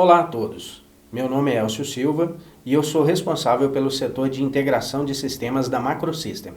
Olá a todos, meu nome é Elcio Silva e eu sou responsável pelo setor de integração de sistemas da Macrosystem.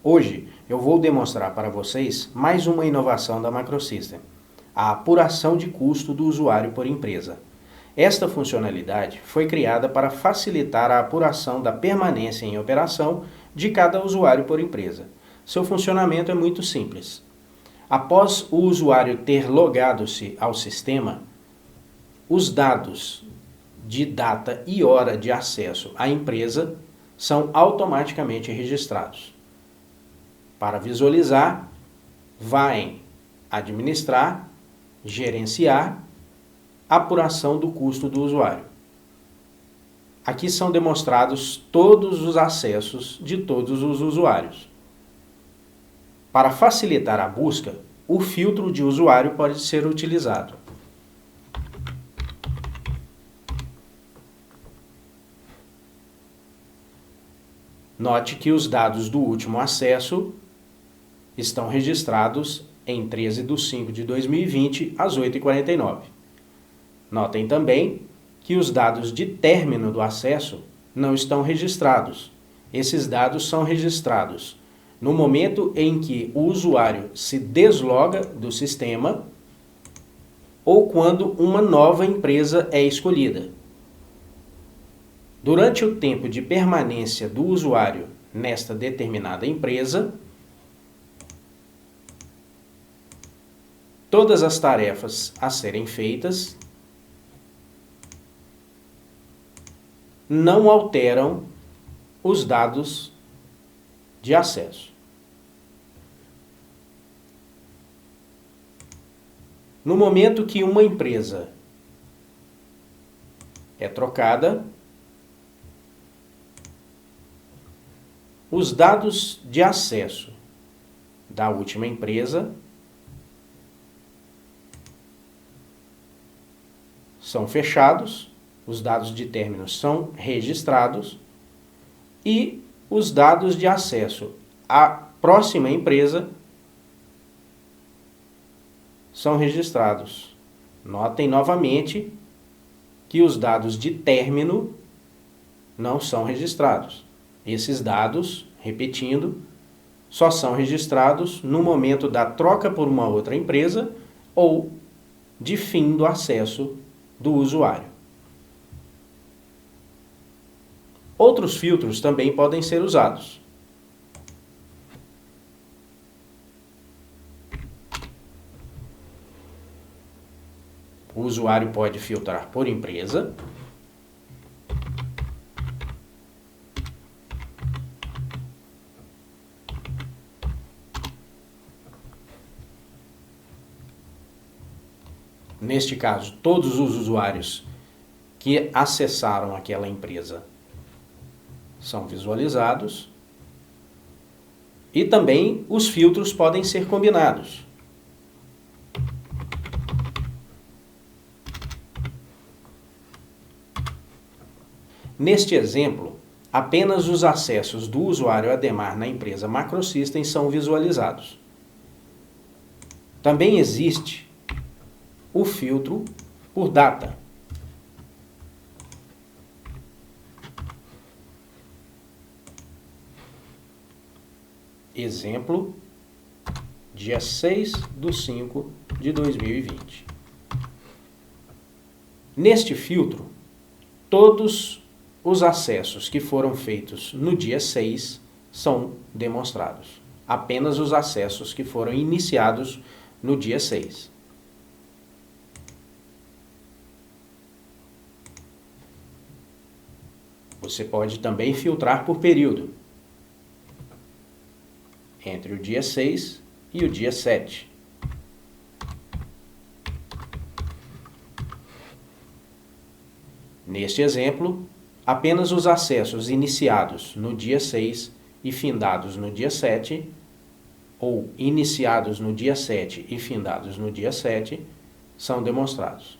Hoje eu vou demonstrar para vocês mais uma inovação da Macrosystem, a apuração de custo do usuário por empresa. Esta funcionalidade foi criada para facilitar a apuração da permanência em operação de cada usuário por empresa. Seu funcionamento é muito simples. Após o usuário ter logado-se ao sistema, os dados de data e hora de acesso à empresa são automaticamente registrados. Para visualizar, vá em Administrar, Gerenciar, Apuração do custo do usuário. Aqui são demonstrados todos os acessos de todos os usuários. Para facilitar a busca, o filtro de usuário pode ser utilizado. Note que os dados do último acesso estão registrados em 13/5/2020, às 8h49. Notem também que os dados de término do acesso não estão registrados. Esses dados são registrados no momento em que o usuário se desloga do sistema ou quando uma nova empresa é escolhida. Durante o tempo de permanência do usuário nesta determinada empresa, todas as tarefas a serem feitas não alteram os dados de acesso. No momento que uma empresa é trocada, os dados de acesso da última empresa são fechados, os dados de término são registrados e os dados de acesso à próxima empresa são registrados. Notem novamente que os dados de término não são registrados. Esses dados, repetindo, só são registrados no momento da troca por uma outra empresa ou de fim do acesso do usuário. Outros filtros também podem ser usados. O usuário pode filtrar por empresa, neste caso, todos os usuários que acessaram aquela empresa são visualizados. E também os filtros podem ser combinados. Neste exemplo, apenas os acessos do usuário Ademar na empresa Macrosystem são visualizados. Também existe o filtro por data. Exemplo, dia 6/5/2020. Neste filtro, todos os acessos que foram feitos no dia 6 são demonstrados. Apenas os acessos que foram iniciados no dia 6. Você pode também filtrar por período, entre o dia 6 e o dia 7. Neste exemplo, apenas os acessos iniciados no dia 6 e findados no dia 7, ou iniciados no dia 7 e findados no dia 7, são demonstrados.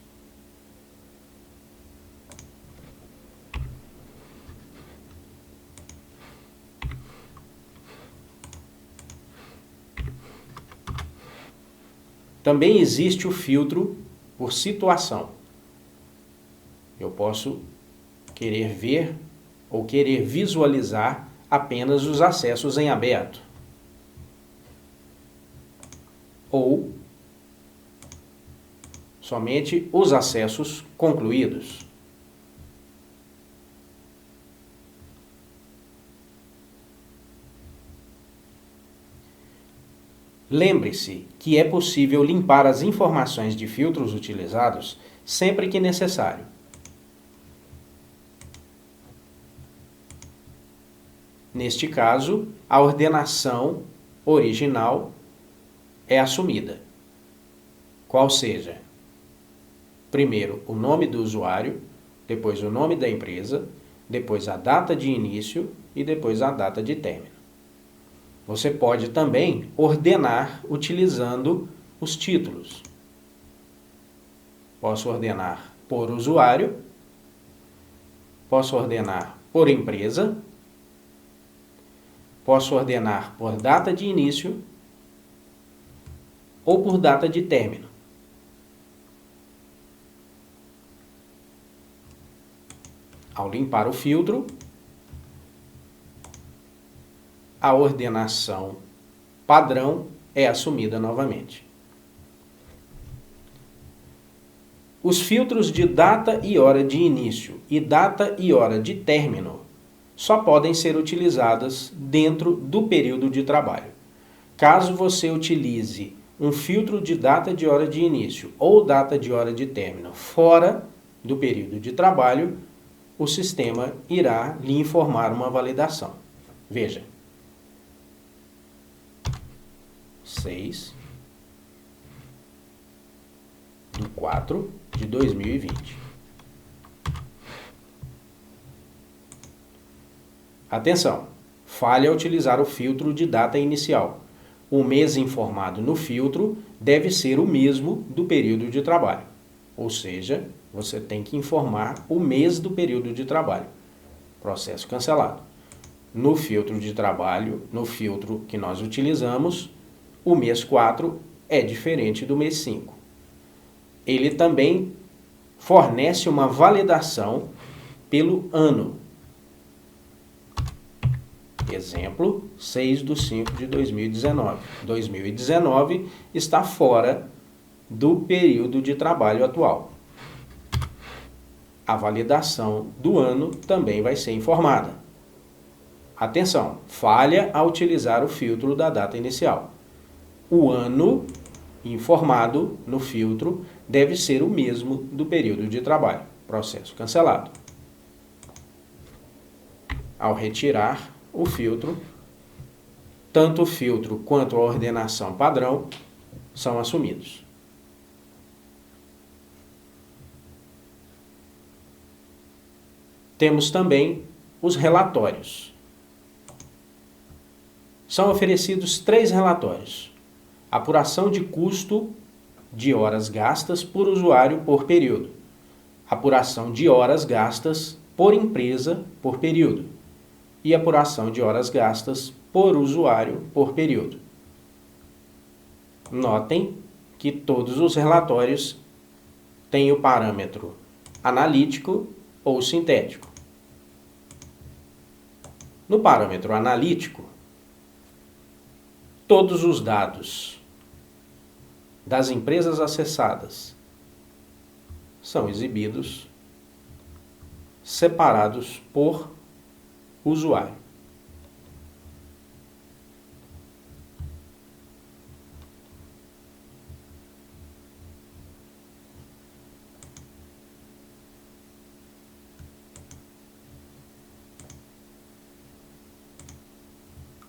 Também existe o filtro por situação. Eu posso querer ver ou querer visualizar apenas os acessos em aberto. Ou somente os acessos concluídos. Lembre-se que é possível limpar as informações de filtros utilizados sempre que necessário. Neste caso, a ordenação original é assumida, qual seja, primeiro o nome do usuário, depois o nome da empresa, depois a data de início e depois a data de término. Você pode também ordenar utilizando os títulos. Posso ordenar por usuário, posso ordenar por empresa, posso ordenar por data de início ou por data de término. Ao limpar o filtro, a ordenação padrão é assumida novamente. Os filtros de data e hora de início e data e hora de término só podem ser utilizadas dentro do período de trabalho. Caso você utilize um filtro de data de hora de início ou data de hora de término fora do período de trabalho, o sistema irá lhe informar uma validação. Veja. 6/4/2020. Atenção! Falha utilizar o filtro de data inicial. O mês informado no filtro deve ser o mesmo do período de trabalho. Ou seja, você tem que informar o mês do período de trabalho. Processo cancelado. No filtro de trabalho, no filtro que nós utilizamos, o mês 4 é diferente do mês 5. Ele também fornece uma validação pelo ano. Exemplo, 6/5/2019. 2019 está fora do período de trabalho atual. A validação do ano também vai ser informada. Atenção, falha ao utilizar o filtro da data inicial. O ano informado no filtro deve ser o mesmo do período de trabalho. Processo cancelado. Ao retirar o filtro, tanto o filtro quanto a ordenação padrão são assumidos. Temos também os relatórios. São oferecidos 3 relatórios. Apuração de custo de horas gastas por usuário por período. Apuração de horas gastas por empresa por período. E apuração de horas gastas por usuário por período. Notem que todos os relatórios têm o parâmetro analítico ou sintético. No parâmetro analítico, todos os dados das empresas acessadas são exibidos separados por usuário.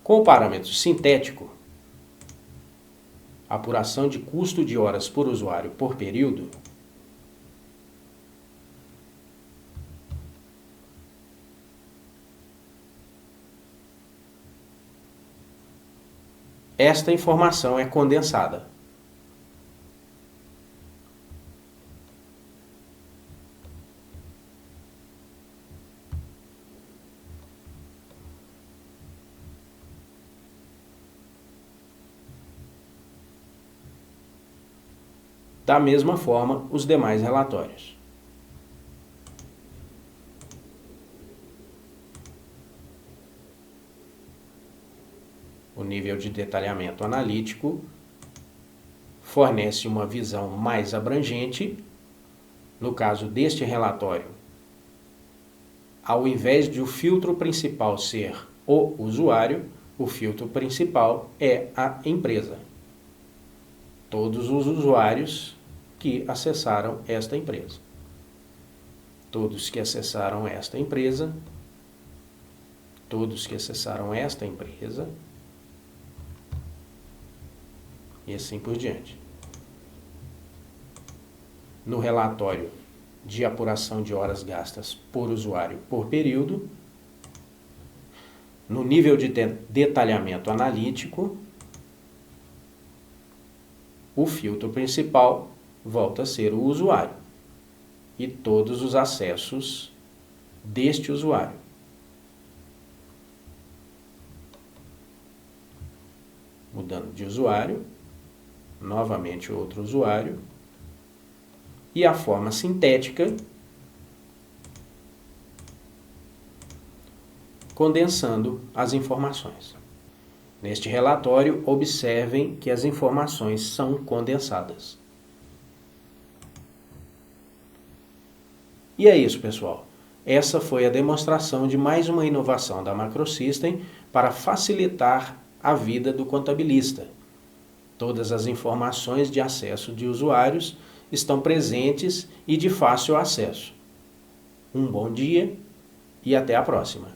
Com o parâmetro sintético, apuração de custo de horas por usuário por período, esta informação é condensada. Da mesma forma, os demais relatórios. O nível de detalhamento analítico fornece uma visão mais abrangente. No caso deste relatório, ao invés de o filtro principal ser o usuário, o filtro principal é a empresa. Todos os usuários que acessaram esta empresa. Todos que acessaram esta empresa. Todos que acessaram esta empresa. E assim por diante. No relatório de apuração de horas gastas por usuário por período, no nível de detalhamento analítico, o filtro principal volta a ser o usuário e todos os acessos deste usuário. Mudando de usuário, novamente outro usuário, e a forma sintética, condensando as informações. Neste relatório, observem que as informações são condensadas. E é isso, pessoal. Essa foi a demonstração de mais uma inovação da Macrosystem para facilitar a vida do contabilista. Todas as informações de acesso de usuários estão presentes e de fácil acesso. Um bom dia e até a próxima.